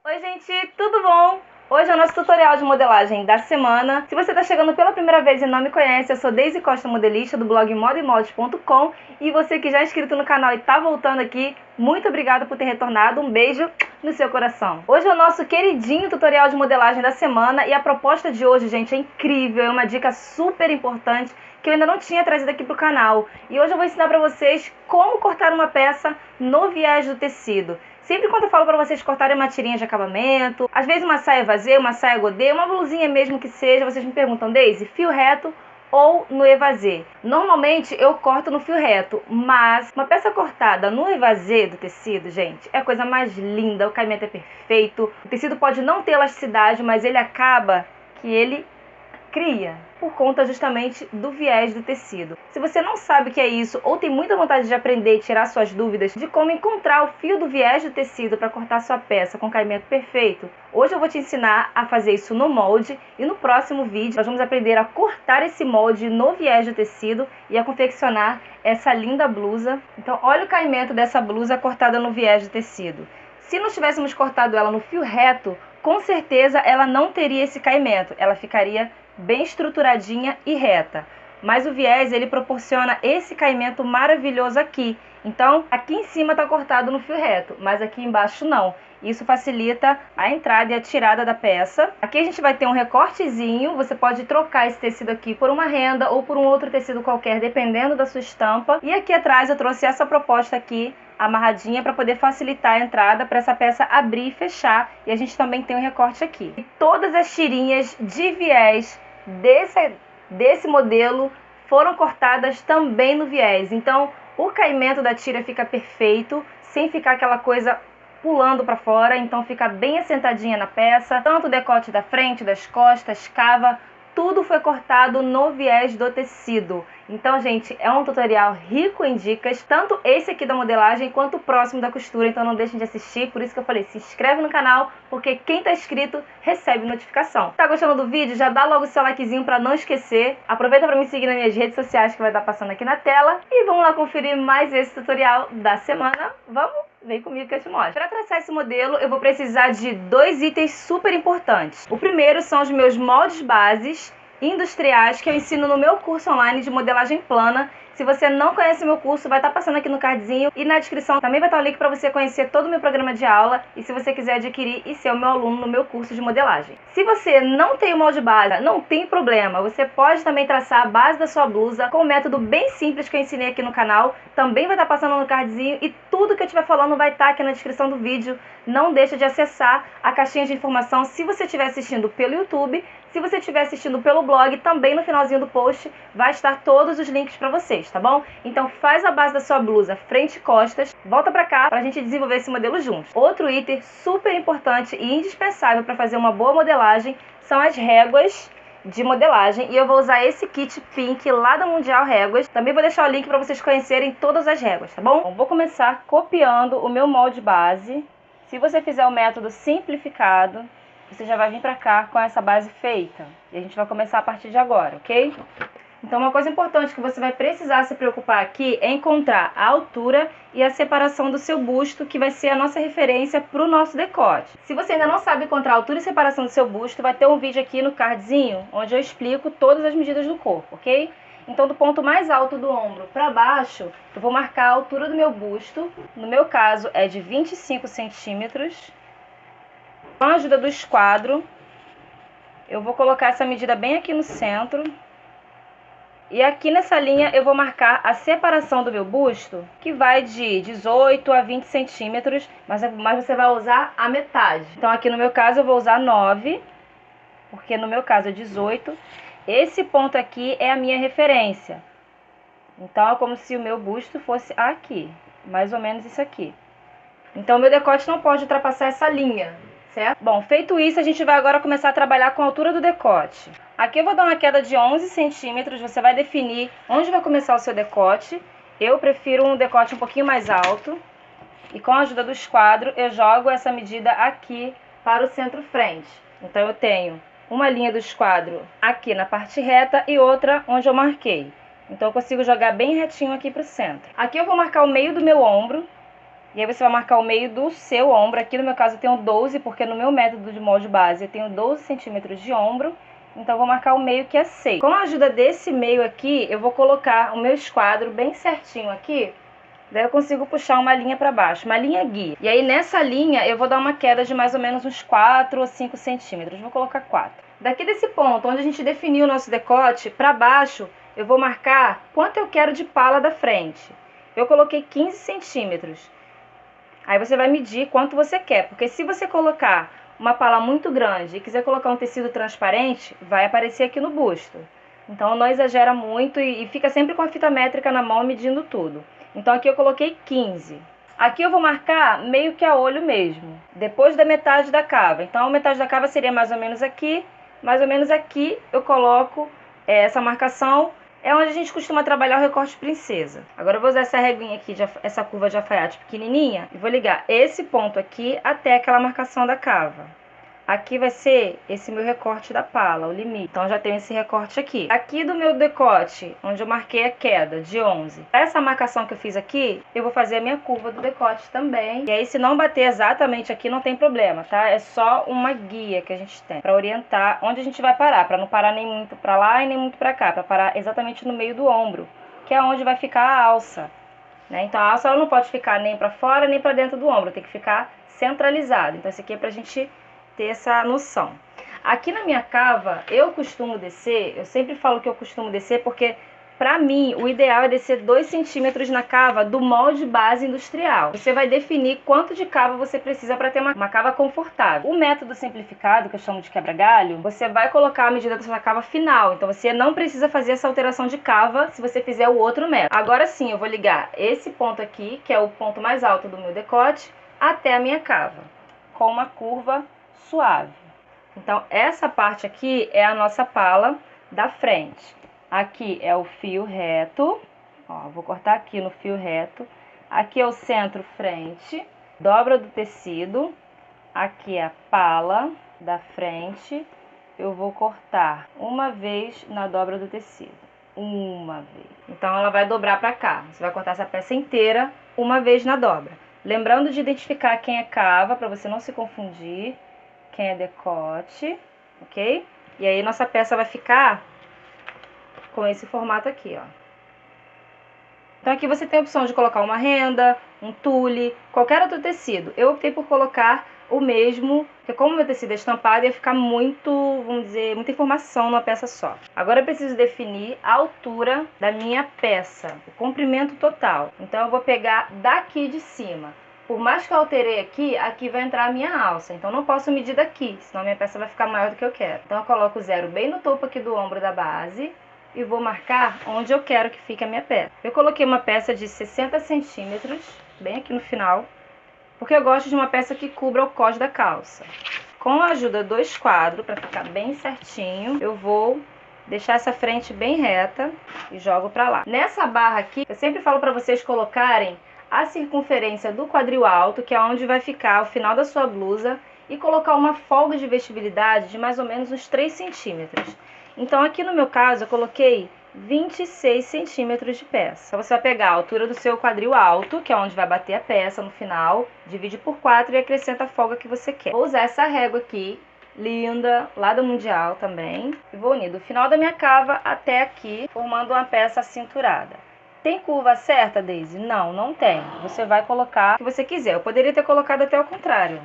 Oi gente, tudo bom? Hoje é o nosso tutorial de modelagem da semana. Se você está chegando pela primeira vez e não me conhece, eu sou Deise Costa, modelista do blog modaemoldes.com, e você que já é inscrito no canal e está voltando aqui, muito obrigada por ter retornado, um beijo no seu coração. Hoje é o nosso queridinho tutorial de modelagem da semana e a proposta de hoje, gente, é incrível, é uma dica super importante que eu ainda não tinha trazido aqui para o canal. E hoje eu vou ensinar para vocês como cortar uma peça no viés do tecido. Sempre quando eu falo para vocês cortarem uma tirinha de acabamento, às vezes uma saia vazê, uma saia godê, uma blusinha mesmo que seja, vocês me perguntam, Deise, fio reto ou no evasê? Normalmente eu corto no fio reto, mas uma peça cortada no evasê do tecido, gente, é a coisa mais linda, o caimento é perfeito, o tecido pode não ter elasticidade, mas ele acaba que ele cria por conta justamente do viés do tecido. Se você não sabe o que é isso ou tem muita vontade de aprender e tirar suas dúvidas de como encontrar o fio do viés do tecido para cortar sua peça com caimento perfeito, hoje eu vou te ensinar a fazer isso no molde e no próximo vídeo nós vamos aprender a cortar esse molde no viés do tecido e a confeccionar essa linda blusa. Então olha o caimento dessa blusa cortada no viés do tecido. Se nós tivéssemos cortado ela no fio reto, com certeza ela não teria esse caimento, ela ficaria bem estruturadinha e reta. Mas o viés, ele proporciona esse caimento maravilhoso aqui. Então, aqui em cima está cortado no fio reto, mas aqui embaixo não. Isso facilita a entrada e a tirada da peça. Aqui a gente vai ter um recortezinho, você pode trocar esse tecido aqui por uma renda ou por um outro tecido qualquer, dependendo da sua estampa. E aqui atrás eu trouxe essa proposta aqui, amarradinha, para poder facilitar a entrada, para essa peça abrir e fechar. E a gente também tem um recorte aqui. E todas as tirinhas de viés desse modelo foram cortadas também no viés. Então o caimento da tira fica perfeito, sem ficar aquela coisa pulando para fora. Então fica bem assentadinha na peça, tanto o decote da frente, das costas, cava, tudo foi cortado no viés do tecido. Então, gente, é um tutorial rico em dicas, tanto esse aqui da modelagem quanto o próximo da costura, então não deixem de assistir. Por isso que eu falei, se inscreve no canal, porque quem tá inscrito recebe notificação. Tá gostando do vídeo? Já dá logo o seu likezinho pra não esquecer. Aproveita pra me seguir nas minhas redes sociais que vai estar passando aqui na tela. E vamos lá conferir mais esse tutorial da semana. Vamos? Vem comigo que eu te mostro. Para traçar esse modelo, eu vou precisar de dois itens super importantes. O primeiro são os meus moldes bases industriais que eu ensino no meu curso online de modelagem plana. Se você não conhece o meu curso, vai estar passando aqui no cardzinho e na descrição também vai estar o link para você conhecer todo o meu programa de aula e se você quiser adquirir e ser o meu aluno no meu curso de modelagem. Se você não tem o molde base, não tem problema, você pode também traçar a base da sua blusa com um método bem simples que eu ensinei aqui no canal, também vai estar passando no cardzinho e tudo que eu estiver falando vai estar aqui na descrição do vídeo. Não deixa de acessar a caixinha de informação se você estiver assistindo pelo YouTube. Se você estiver assistindo pelo blog, também no finalzinho do post vai estar todos os links para vocês, tá bom? Então faz a base da sua blusa frente e costas, volta pra cá pra gente desenvolver esse modelo juntos. Outro item super importante e indispensável para fazer uma boa modelagem são as réguas de modelagem, e eu vou usar esse kit pink lá da Mundial Réguas. Também vou deixar o link para vocês conhecerem todas as réguas, tá bom? Bom, vou começar copiando o meu molde base. Se você fizer o método simplificado, você já vai vir pra cá com essa base feita. E a gente vai começar a partir de agora, ok? Então uma coisa importante que você vai precisar se preocupar aqui é encontrar a altura e a separação do seu busto, que vai ser a nossa referência para o nosso decote. Se você ainda não sabe encontrar a altura e separação do seu busto, vai ter um vídeo aqui no cardzinho, onde eu explico todas as medidas do corpo, ok? Então do ponto mais alto do ombro para baixo, eu vou marcar a altura do meu busto. No meu caso é de 25 centímetros. Com a ajuda do esquadro, eu vou colocar essa medida bem aqui no centro. E aqui nessa linha eu vou marcar a separação do meu busto, que vai de 18 a 20 centímetros, mas você vai usar a metade. Então aqui no meu caso eu vou usar 9, porque no meu caso é 18. Esse ponto aqui é a minha referência. Então é como se o meu busto fosse aqui, mais ou menos isso aqui. Então o meu decote não pode ultrapassar essa linha. Certo? Bom, feito isso, a gente vai agora começar a trabalhar com a altura do decote. Aqui eu vou dar uma queda de 11 centímetros, você vai definir onde vai começar o seu decote. Eu prefiro um decote um pouquinho mais alto. E com a ajuda do esquadro, eu jogo essa medida aqui para o centro-frente. Então eu tenho uma linha do esquadro aqui na parte reta e outra onde eu marquei. Então eu consigo jogar bem retinho aqui para o centro. Aqui eu vou marcar o meio do meu ombro. E aí você vai marcar o meio do seu ombro. Aqui no meu caso eu tenho 12, porque no meu método de molde base eu tenho 12 centímetros de ombro. Então eu vou marcar o meio, que é 6. Com a ajuda desse meio aqui, eu vou colocar o meu esquadro bem certinho aqui. Daí eu consigo puxar uma linha para baixo, uma linha guia. E aí nessa linha eu vou dar uma queda de mais ou menos uns 4 ou 5 centímetros. Vou colocar 4. Daqui desse ponto, onde a gente definiu o nosso decote, para baixo, eu vou marcar quanto eu quero de pala da frente. Eu coloquei 15 centímetros. Aí você vai medir quanto você quer, porque se você colocar uma pala muito grande e quiser colocar um tecido transparente, vai aparecer aqui no busto. Então não exagera muito e fica sempre com a fita métrica na mão medindo tudo. Então aqui eu coloquei 15. Aqui eu vou marcar meio que a olho mesmo, depois da metade da cava. Então a metade da cava seria mais ou menos aqui eu coloco essa marcação. É onde a gente costuma trabalhar o recorte princesa. Agora eu vou usar essa reguinha aqui, essa curva de alfaiate pequenininha, e vou ligar esse ponto aqui até aquela marcação da cava. Aqui vai ser esse meu recorte da pala, o limite. Então já tenho esse recorte aqui. Aqui do meu decote, onde eu marquei a queda de 11. Para essa marcação que eu fiz aqui, eu vou fazer a minha curva do decote também. E aí se não bater exatamente aqui, não tem problema, tá? É só uma guia que a gente tem para orientar onde a gente vai parar. Para não parar nem muito para lá e nem muito para cá. Para parar exatamente no meio do ombro, que é onde vai ficar a alça. Né? Então a alça ela não pode ficar nem para fora nem para dentro do ombro. Tem que ficar centralizado. Então esse aqui é pra gente ter essa noção. Aqui na minha cava, eu costumo descer, eu sempre falo que eu costumo descer porque, pra mim, o ideal é descer 2 centímetros na cava do molde base industrial. Você vai definir quanto de cava você precisa para ter uma cava confortável. O método simplificado, que eu chamo de quebra-galho, você vai colocar a medida da sua cava final. Então você não precisa fazer essa alteração de cava se você fizer o outro método. Agora sim, eu vou ligar esse ponto aqui, que é o ponto mais alto do meu decote, até a minha cava, com uma curva suave. Então essa parte aqui é a nossa pala da frente. Aqui é o fio reto, ó, vou cortar aqui no fio reto. Aqui é o centro frente, dobra do tecido. Aqui é a pala da frente. Eu vou cortar uma vez na dobra do tecido, uma vez. Então ela vai dobrar para cá. Você vai cortar essa peça inteira uma vez na dobra. Lembrando de identificar quem é cava, para você não se confundir. Quem é decote, ok? E aí nossa peça vai ficar com esse formato aqui, ó. Então aqui você tem a opção de colocar uma renda, um tule, qualquer outro tecido. Eu optei por colocar o mesmo, porque como o meu tecido é estampado, ia ficar muito, vamos dizer, muita informação numa peça só. Agora eu preciso definir a altura da minha peça, o comprimento total. Então eu vou pegar daqui de cima. Por mais que eu alterei aqui, aqui vai entrar a minha alça. Então não posso medir daqui, senão a minha peça vai ficar maior do que eu quero. Então eu coloco o zero bem no topo aqui do ombro da base e vou marcar onde eu quero que fique a minha peça. Eu coloquei uma peça de 60 centímetros, bem aqui no final, porque eu gosto de uma peça que cubra o cós da calça. Com a ajuda do esquadro, para ficar bem certinho, eu vou deixar essa frente bem reta e jogo para lá. Nessa barra aqui, eu sempre falo para vocês colocarem a circunferência do quadril alto, que é onde vai ficar o final da sua blusa, e colocar uma folga de vestibilidade de mais ou menos uns 3 centímetros. Então aqui no meu caso eu coloquei 26 centímetros de peça. Então você vai pegar a altura do seu quadril alto, que é onde vai bater a peça no final, divide por 4 e acrescenta a folga que você quer. Vou usar essa régua aqui, linda, lá da Mundial também, e vou unir do final da minha cava até aqui, formando uma peça acinturada. Tem curva certa, Daisy? Não, não tem. Você vai colocar o que você quiser. Eu poderia ter colocado até o contrário.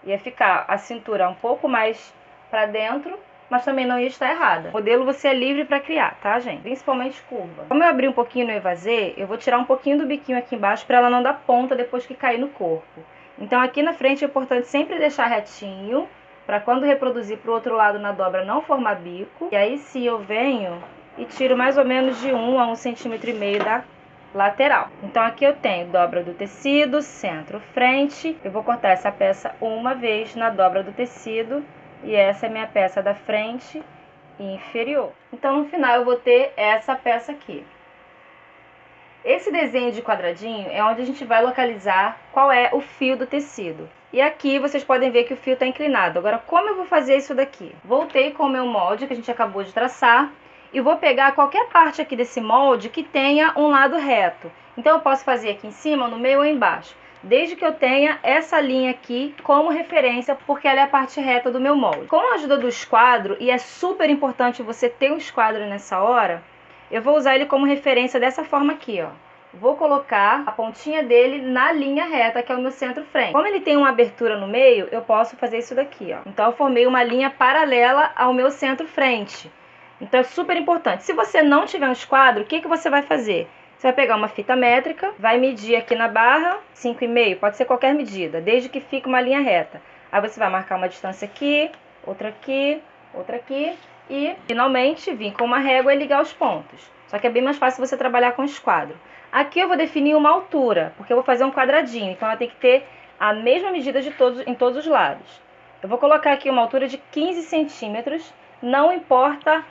Ia ficar a cintura um pouco mais para dentro, mas também não ia estar errada. O modelo você é livre para criar, tá, gente? Principalmente curva. Como eu abri um pouquinho no evasê, eu vou tirar um pouquinho do biquinho aqui embaixo para ela não dar ponta depois que cair no corpo. Então aqui na frente é importante sempre deixar retinho, para quando reproduzir para o outro lado na dobra não formar bico. E aí sim eu venho e tiro mais ou menos de 1 a 1,5 cm da lateral. Então aqui eu tenho dobra do tecido, centro, frente. Eu vou cortar essa peça uma vez na dobra do tecido e essa é minha peça da frente e inferior. Então no final eu vou ter essa peça aqui. Esse desenho de quadradinho é onde a gente vai localizar qual é o fio do tecido. E aqui vocês podem ver que o fio está inclinado. Agora como eu vou fazer isso daqui? Voltei com o meu molde que a gente acabou de traçar. E vou pegar qualquer parte aqui desse molde que tenha um lado reto. Então eu posso fazer aqui em cima, no meio ou embaixo. desde que eu tenha essa linha aqui como referência, porque ela é a parte reta do meu molde. Com a ajuda do esquadro, e é super importante você ter um esquadro nessa hora, eu vou usar ele como referência dessa forma aqui, ó. Vou colocar a pontinha dele na linha reta, que é o meu centro-frente. Como ele tem uma abertura no meio, eu posso fazer isso daqui, ó. Então eu formei uma linha paralela ao meu centro-frente. Então é super importante. Se você não tiver um esquadro, o que você vai fazer? Você vai pegar uma fita métrica, vai medir aqui na barra, 5,5, pode ser qualquer medida, desde que fique uma linha reta. Aí você vai marcar uma distância aqui, outra aqui e finalmente vir com uma régua e ligar os pontos. Só que é bem mais fácil você trabalhar com esquadro. Aqui eu vou definir uma altura, porque eu vou fazer um quadradinho, então ela tem que ter a mesma medida em todos os lados. Eu vou colocar aqui uma altura de 15 centímetros, não importa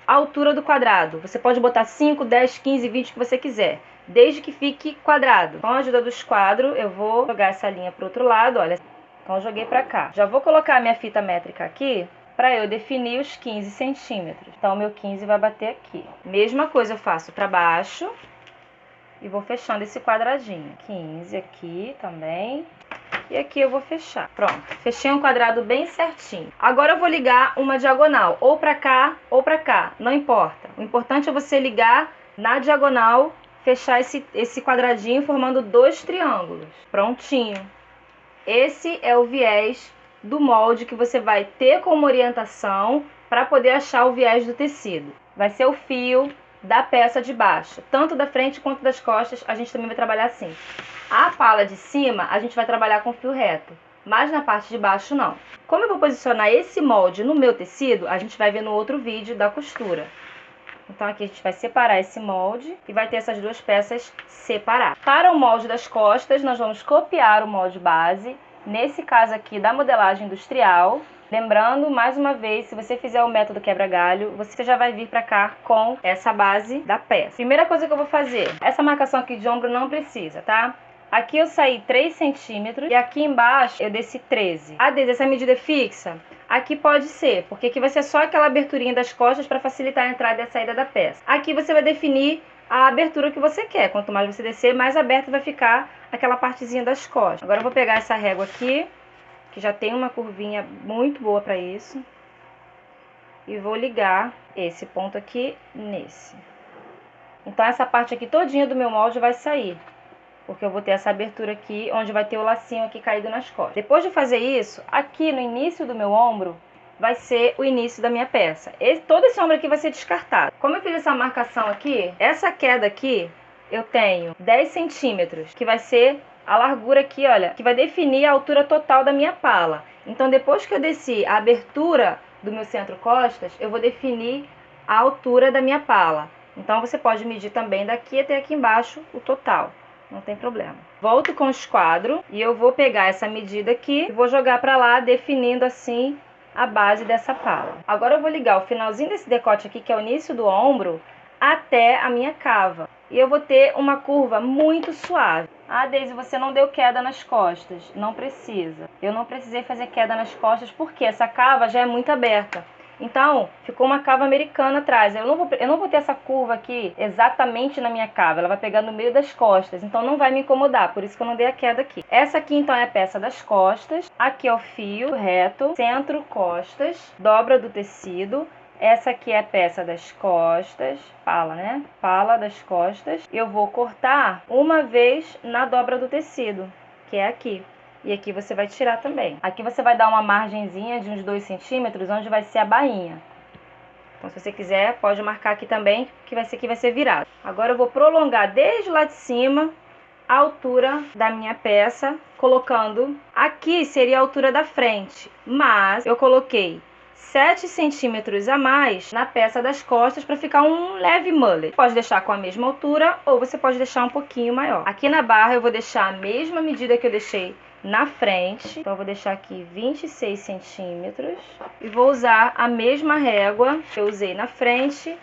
a altura do quadrado. Você pode botar 5, 10, 15, 20, o que você quiser, desde que fique quadrado. Com a ajuda do esquadro, eu vou jogar essa linha para o outro lado, olha. Então eu joguei para cá. Já vou colocar a minha fita métrica aqui, para eu definir os 15 centímetros. Então o meu 15 vai bater aqui. Mesma coisa eu faço para baixo. E vou fechando esse quadradinho. 15 aqui também. E aqui eu vou fechar. Pronto, fechei um quadrado bem certinho. Agora eu vou ligar uma diagonal, ou pra cá ou pra cá, não importa. O importante é você ligar na diagonal, fechar esse quadradinho formando 2 triângulos. Prontinho. Esse é o viés do molde que você vai ter como orientação para poder achar o viés do tecido. Vai ser o fio da peça de baixo, tanto da frente quanto das costas, a gente também vai trabalhar assim. A pala de cima, a gente vai trabalhar com fio reto, mas na parte de baixo não. Como eu vou posicionar esse molde no meu tecido, a gente vai ver no outro vídeo da costura. Então aqui a gente vai separar esse molde e vai ter essas duas peças separadas. Para o molde das costas, nós vamos copiar o molde base, nesse caso aqui da modelagem industrial. Lembrando, mais uma vez, se você fizer o método quebra-galho, você já vai vir para cá com essa base da peça. Primeira coisa que eu vou fazer, essa marcação aqui de ombro não precisa, tá? Aqui eu saí 3 centímetros e aqui embaixo eu desci 13. Ah, Deise, essa medida é fixa? Aqui pode ser, porque aqui vai ser só aquela aberturinha das costas para facilitar a entrada e a saída da peça. Aqui você vai definir a abertura que você quer. Quanto mais você descer, mais aberta vai ficar aquela partezinha das costas. Agora eu vou pegar essa régua aqui, que já tem uma curvinha muito boa para isso, e vou ligar esse ponto aqui nesse. Então essa parte aqui todinha do meu molde vai sair, porque eu vou ter essa abertura aqui, onde vai ter o lacinho aqui caído nas costas. Depois de fazer isso, aqui no início do meu ombro, vai ser o início da minha peça. Todo esse ombro aqui vai ser descartado. Como eu fiz essa marcação aqui, essa queda aqui, eu tenho 10 centímetros, que vai ser a largura aqui, olha, que vai definir a altura total da minha pala. Então, depois que eu desci a abertura do meu centro-costas, eu vou definir a altura da minha pala. Então, você pode medir também daqui até aqui embaixo o total. Não tem problema. Volto com o esquadro e eu vou pegar essa medida aqui e vou jogar para lá, definindo assim a base dessa pala. Agora eu vou ligar o finalzinho desse decote aqui, que é o início do ombro, até a minha cava. E eu vou ter uma curva muito suave. Ah, Deise, você não deu queda nas costas. Não precisa. Eu não precisei fazer queda nas costas porque essa cava já é muito aberta. Então, ficou uma cava americana atrás. Eu não vou ter essa curva aqui exatamente na minha cava. Ela vai pegar no meio das costas. Então, não vai me incomodar. Por isso que eu não dei a queda aqui. Essa aqui, então, é a peça das costas. Aqui é o fio reto, centro, costas, dobra do tecido. Essa aqui é a peça das costas, pala, né? Pala das costas. Eu vou cortar uma vez na dobra do tecido, que é aqui. E aqui você vai tirar também. Aqui você vai dar uma margenzinha de uns 2 centímetros, onde vai ser a bainha. Então, se você quiser, pode marcar aqui também, que vai ser virado. Agora eu vou prolongar desde lá de cima a altura da minha peça, colocando... Aqui seria a altura da frente, mas eu coloquei 7 centímetros a mais na peça das costas para ficar um leve mullet. Pode deixar com a mesma altura ou você pode deixar um pouquinho maior. Aqui na barra eu vou deixar a mesma medida que eu deixei na frente. Então eu vou deixar aqui 26 centímetros e vou usar a mesma régua que eu usei na frente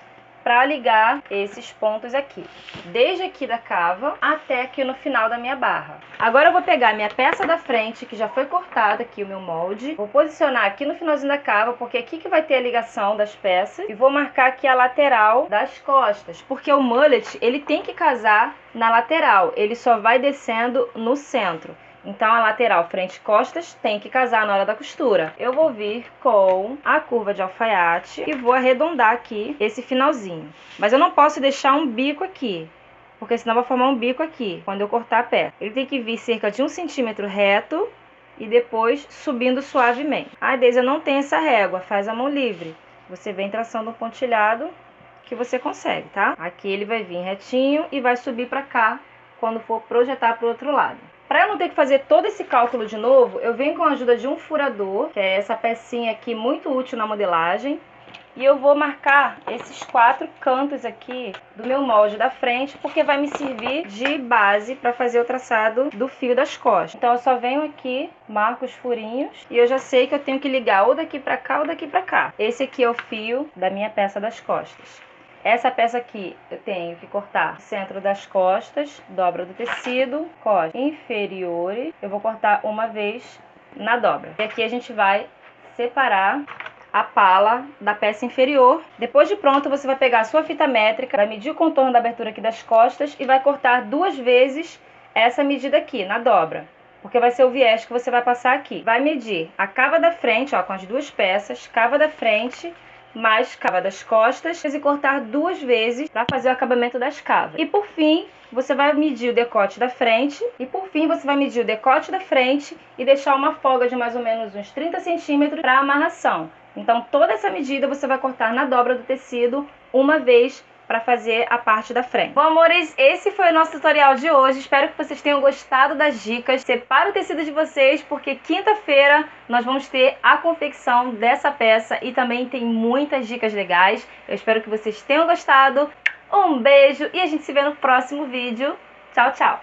para ligar esses pontos aqui, desde aqui da cava até aqui no final da minha barra. Agora eu vou pegar a minha peça da frente, que já foi cortada aqui o meu molde, vou posicionar aqui no finalzinho da cava, porque é aqui que vai ter a ligação das peças, e vou marcar aqui a lateral das costas, porque o mullet, ele tem que casar na lateral, ele só vai descendo no centro. Então a lateral frente e costas tem que casar na hora da costura. Eu vou vir com a curva de alfaiate e vou arredondar aqui esse finalzinho. Mas eu não posso deixar um bico aqui, porque senão vai formar um bico aqui quando eu cortar a peça. Ele tem que vir cerca de 1 centímetro reto e depois subindo suavemente. Ah, Deise, eu não tenho essa régua, faz a mão livre. Você vem traçando um pontilhado que você consegue, tá? Aqui ele vai vir retinho e vai subir pra cá quando for projetar pro outro lado. Para eu não ter que fazer todo esse cálculo de novo, eu venho com a ajuda de um furador, que é essa pecinha aqui muito útil na modelagem. E eu vou marcar esses 4 cantos aqui do meu molde da frente, porque vai me servir de base para fazer o traçado do fio das costas. Então eu só venho aqui, marco os furinhos e eu já sei que eu tenho que ligar ou daqui para cá ou daqui para cá. Esse aqui é o fio da minha peça das costas. Essa peça aqui eu tenho que cortar o centro das costas, dobra do tecido, costas inferiores. Eu vou cortar uma vez na dobra. E aqui a gente vai separar a pala da peça inferior. Depois de pronto, você vai pegar a sua fita métrica, vai medir o contorno da abertura aqui das costas e vai cortar 2 vezes essa medida aqui, na dobra. Porque vai ser o viés que você vai passar aqui. Vai medir a cava da frente, ó, com as 2 peças, cava da frente mais cava das costas e cortar 2 vezes para fazer o acabamento das cavas. E por fim, você vai medir o decote da frente e deixar uma folga de mais ou menos uns 30 centímetros para amarração. Então toda essa medida você vai cortar na dobra do tecido uma vez para fazer a parte da frente. Bom, amores, esse foi o nosso tutorial de hoje. Espero que vocês tenham gostado das dicas. Separe o tecido de vocês, porque quinta-feira nós vamos ter a confecção dessa peça e também tem muitas dicas legais. Eu espero que vocês tenham gostado. Um beijo e a gente se vê no próximo vídeo. Tchau, tchau!